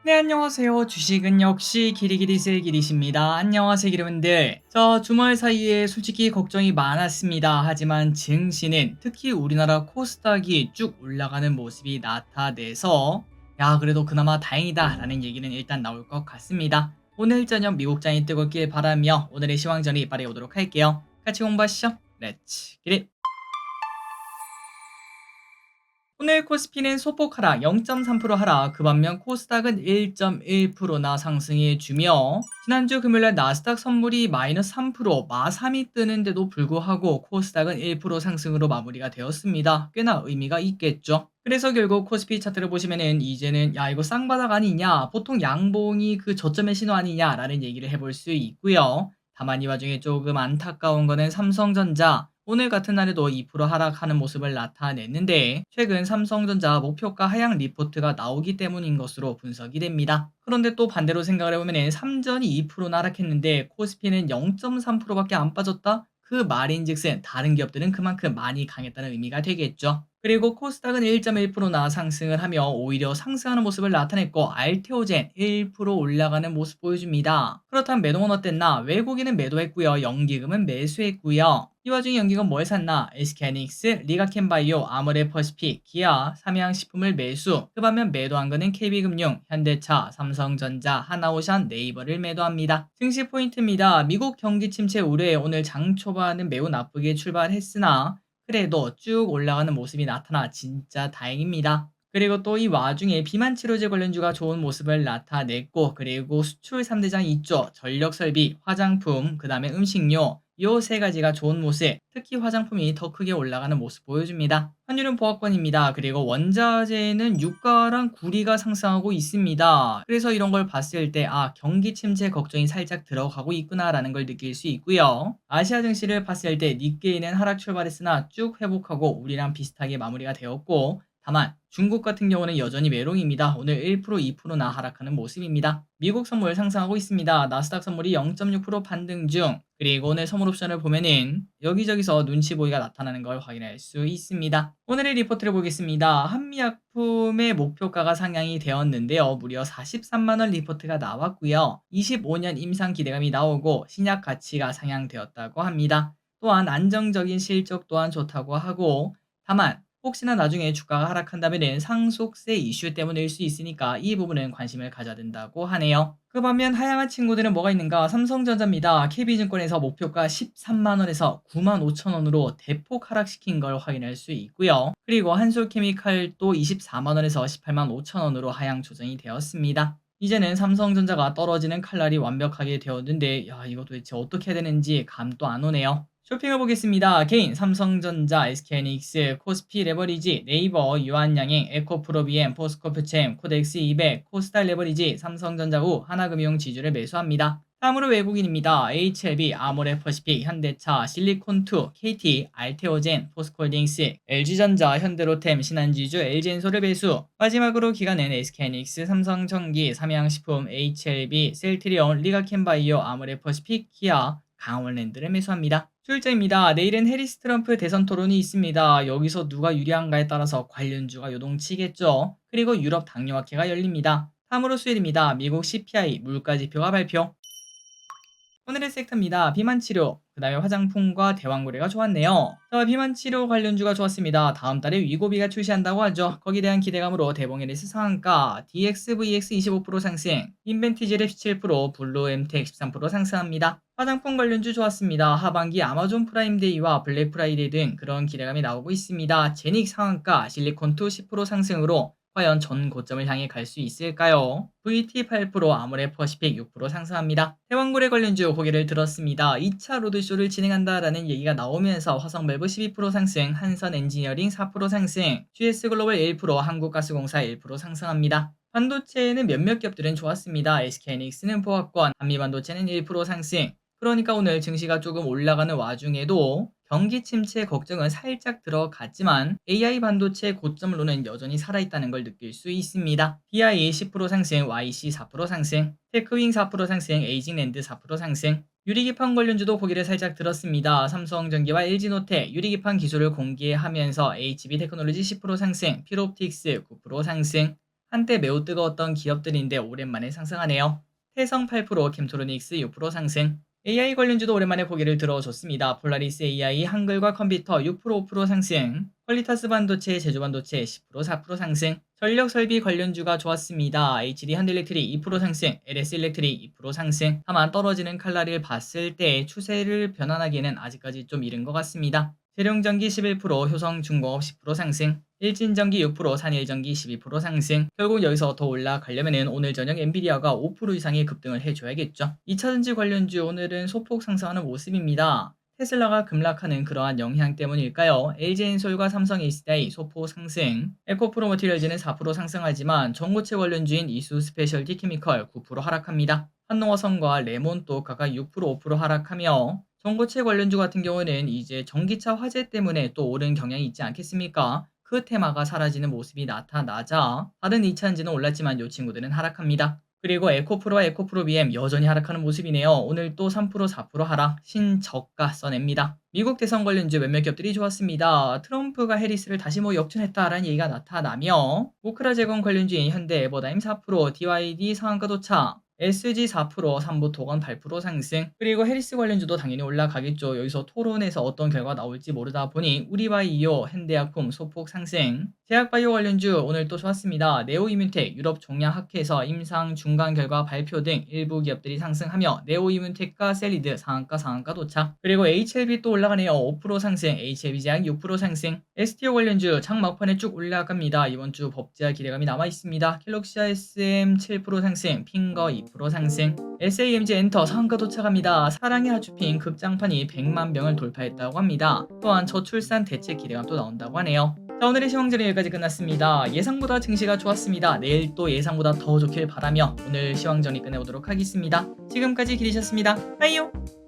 네, 안녕하세요. 주식은 역시 기리기리스의 기리십니다. 안녕하세요, 기리분들. 자, 주말 사이에 솔직히 걱정이 많았습니다. 하지만 증시는 특히 우리나라 코스닥이 쭉 올라가는 모습이 나타내서 야, 그래도 그나마 다행이다 라는 얘기는 일단 나올 것 같습니다. 오늘 저녁 미국장이 뜨겁길 바라며 오늘의 시황전이 빠르게 오도록 할게요. 같이 공부하시죠. 렛츠 기릿! 오늘 코스피는 소폭 하락 0.3% 하락, 그 반면 코스닥은 1.1%나 상승해주며 지난주 금요일날 나스닥 선물이 마이너스 3% 마3이 뜨는데도 불구하고 코스닥은 1% 상승으로 마무리가 되었습니다. 꽤나 의미가 있겠죠. 그래서 결국 코스피 차트를 보시면은 이제는 야 이거 쌍바닥 아니냐, 보통 양봉이 그 저점의 신호 아니냐라는 얘기를 해볼 수 있고요. 다만 이 와중에 조금 안타까운 거는 삼성전자, 오늘 같은 날에도 2% 하락하는 모습을 나타냈는데 최근 삼성전자 목표가 하향 리포트가 나오기 때문인 것으로 분석이 됩니다. 그런데 또 반대로 생각을 해보면 삼전이 2%나 하락했는데 코스피는 0.3%밖에 안 빠졌다? 그 말인즉슨 다른 기업들은 그만큼 많이 강했다는 의미가 되겠죠. 그리고 코스닥은 1.1%나 상승을 하며 오히려 상승하는 모습을 나타냈고 알테오젠 1% 올라가는 모습 보여줍니다. 그렇다면 매도는 어땠나? 외국인은 매도했고요. 연기금은 매수했고요. 이 와중에 연기금 뭘 샀나? SK하이닉스, 리가켄바이오, 아모레퍼시픽, 기아, 삼양식품을 매수. 그 반면 매도한 거는 KB금융, 현대차, 삼성전자, 하나오션, 네이버를 매도합니다. 증시 포인트입니다. 미국 경기 침체 우려에 오늘 장 초반은 매우 나쁘게 출발했으나 그래도 쭉 올라가는 모습이 나타나 진짜 다행입니다. 그리고 또 이 와중에 비만 치료제 관련주가 좋은 모습을 나타냈고, 그리고 수출 3대장 있죠. 전력설비, 화장품, 그 다음에 음식료, 요 세 가지가 좋은 모습, 특히 화장품이 더 크게 올라가는 모습 보여줍니다. 환율은 보합권입니다. 그리고 원자재는 유가랑 구리가 상승하고 있습니다. 그래서 이런 걸 봤을 때 경기 침체 걱정이 살짝 들어가고 있구나라는 걸 느낄 수 있고요. 아시아 증시를 봤을 때 니케이는 하락 출발했으나 쭉 회복하고 우리랑 비슷하게 마무리가 되었고, 다만 중국 같은 경우는 여전히 메롱입니다. 오늘 1%, 2%나 하락하는 모습입니다. 미국 선물 상승하고 있습니다. 나스닥 선물이 0.6% 반등 중. 그리고 오늘 선물 옵션을 보면은 여기저기서 눈치 보기가 나타나는 걸 확인할 수 있습니다. 오늘의 리포트를 보겠습니다. 한미약품의 목표가가 상향이 되었는데요. 무려 43만원 리포트가 나왔고요. 25년 임상 기대감이 나오고 신약 가치가 상향되었다고 합니다. 또한 안정적인 실적 또한 좋다고 하고, 다만 혹시나 나중에 주가가 하락한다면 상속세 이슈 때문일 수 있으니까 이 부분은 관심을 가져야 된다고 하네요. 그 반면 하향한 친구들은 뭐가 있는가? 삼성전자입니다. KB증권에서 목표가 13만원에서 9만 5천원으로 대폭 하락시킨 걸 확인할 수 있고요. 그리고 한솔케미칼도 24만원에서 18만 5천원으로 하향 조정이 되었습니다. 이제는 삼성전자가 떨어지는 칼날이 완벽하게 되었는데 야 이거 도대체 어떻게 해야 되는지 감도 안 오네요. 쇼핑을 보겠습니다. 개인, 삼성전자, SK하이닉스, 코스피 레버리지, 네이버, 유한양행, 에코프로비엠, 포스코프챔, 코덱스 200, 코스닥 레버리지, 삼성전자우, 하나금융 지주를 매수합니다. 다음으로 외국인입니다. HLB, 아모레퍼시픽, 현대차, 실리콘2, KT, 알테오젠, 포스코홀딩스, LG전자, 현대로템, 신한지주, LG엔솔을 매수. 마지막으로 기간은 SK하이닉스, 삼성전기, 삼양식품, HLB, 셀트리온, 리가켄바이오, 아모레퍼시픽, 기아, 강원랜드를 매수합니다. 출제입니다. 내일은 해리스 트럼프 대선 토론이 있습니다. 여기서 누가 유리한가에 따라서 관련주가 요동치겠죠. 그리고 유럽 당뇨학회가 열립니다. 다음으로 수요일입니다. 미국 CPI 물가지표가 발표. 오늘의 섹터입니다. 비만치료, 그 다음에 화장품과 대왕거래가 좋았네요. 자, 비만치료 관련주가 좋았습니다. 다음 달에 위고비가 출시한다고 하죠. 거기에 대한 기대감으로 대봉에리스 상한가, DXVX 25% 상승, 인벤티지랩 17%, 블루 엠텍 13% 상승합니다. 화장품 관련주 좋았습니다. 하반기 아마존 프라임데이와 블랙 프라이데이 등 그런 기대감이 나오고 있습니다. 제닉 상한가, 실리콘2 10% 상승으로 과연 전 고점을 향해 갈 수 있을까요? VT 8%, 아모레퍼시픽 6% 상승합니다. 대왕거래 관련주 고개를 들었습니다. 2차 로드쇼를 진행한다라는 얘기가 나오면서 화성밸브 12% 상승, 한선엔지니어링 4% 상승, GS글로벌 1%, 한국가스공사 1% 상승합니다. 반도체는 몇몇 기업들은 좋았습니다. SK하이닉스는 보합권, 한미반도체는 1% 상승. 그러니까 오늘 증시가 조금 올라가는 와중에도 경기 침체 걱정은 살짝 들어갔지만 AI 반도체 고점으로는 여전히 살아있다는 걸 느낄 수 있습니다. DI 10% 상승, YC 4% 상승, 테크윙 4% 상승, 에이징랜드 4% 상승. 유리기판 관련주도 고개를 살짝 들었습니다. 삼성전기와 LG노텍 유리기판 기술을 공개하면서 HB테크놀로지 10% 상승, 필옵틱스 9% 상승. 한때 매우 뜨거웠던 기업들인데 오랜만에 상승하네요. 태성 8%, 캠트로닉스 6% 상승. AI 관련주도 오랜만에 고개를 들어줬습니다. 폴라리스 AI, 한글과 컴퓨터 6% 5% 상승. 퀄리타스 반도체, 제주반도체 10% 4% 상승. 전력 설비 관련주가 좋았습니다. HD 현대일렉트릭 2% 상승, LS 일렉트릭 2% 상승. 다만 떨어지는 칼날을 봤을 때 추세를 변환하기에는 아직까지 좀 이른 것 같습니다. 재룡전기 11%, 효성중공업 10% 상승, 일진전기 6%, 산일전기 12% 상승. 결국 여기서 더 올라가려면 오늘 저녁 엔비디아가 5% 이상의 급등을 해줘야겠죠. 2차전지 관련주 오늘은 소폭 상승하는 모습입니다. 테슬라가 급락하는 그러한 영향 때문일까요? LG엔솔과 삼성 SDI 소폭 상승, 에코프로머티리얼즈는 4% 상승하지만 전고체 관련주인 이수 스페셜티 케미컬 9% 하락합니다. 한농화성과 레몬도 각각 6% 5% 하락하며 전고체 관련주 같은 경우는 이제 전기차 화재 때문에 또 오른 경향이 있지 않겠습니까? 그 테마가 사라지는 모습이 나타나자 다른 2차전지는 올랐지만 이 친구들은 하락합니다. 그리고 에코프로와 에코프로 BM 여전히 하락하는 모습이네요. 오늘 또 3% 4% 하락, 신저가 써냅니다. 미국 대선 관련주 몇몇 기업들이 좋았습니다. 트럼프가 해리스를 다시 역전했다라는 얘기가 나타나며 오크라 제공 관련주인 현대 에버다임 4%, DYD 상한가 도착, SG 4%, 삼보토건 8% 상승. 그리고 해리스 관련주도 당연히 올라가겠죠. 여기서 토론에서 어떤 결과가 나올지 모르다 보니 우리바이오, 현대약품 소폭 상승. 제약바이오 관련주 오늘 또 좋았습니다. 네오이뮨텍, 유럽종양학회에서 임상 중간 결과 발표 등 일부 기업들이 상승하며 네오이뮨텍과 셀리드 상한가 도착. 그리고 HLB 또 올라가네요. 5% 상승, HLB제약 6% 상승. STO 관련주 장 막판에 쭉 올라갑니다. 이번 주 법제화 기대감이 남아있습니다. 갤럭시아 SM 7% 상승, 핑거 2% 상승. SAMG 엔터 상한가 도착합니다. 사랑의 하추핑 극장판이 100만 병을 돌파했다고 합니다. 또한 저출산 대책 기대감 또 나온다고 하네요. 자, 오늘의 시황전은 여기까지 끝났습니다. 예상보다 증시가 좋았습니다. 내일 또 예상보다 더 좋길 바라며 오늘 시황전이 끝내보도록 하겠습니다. 지금까지 기리셨습니다. 빠이요.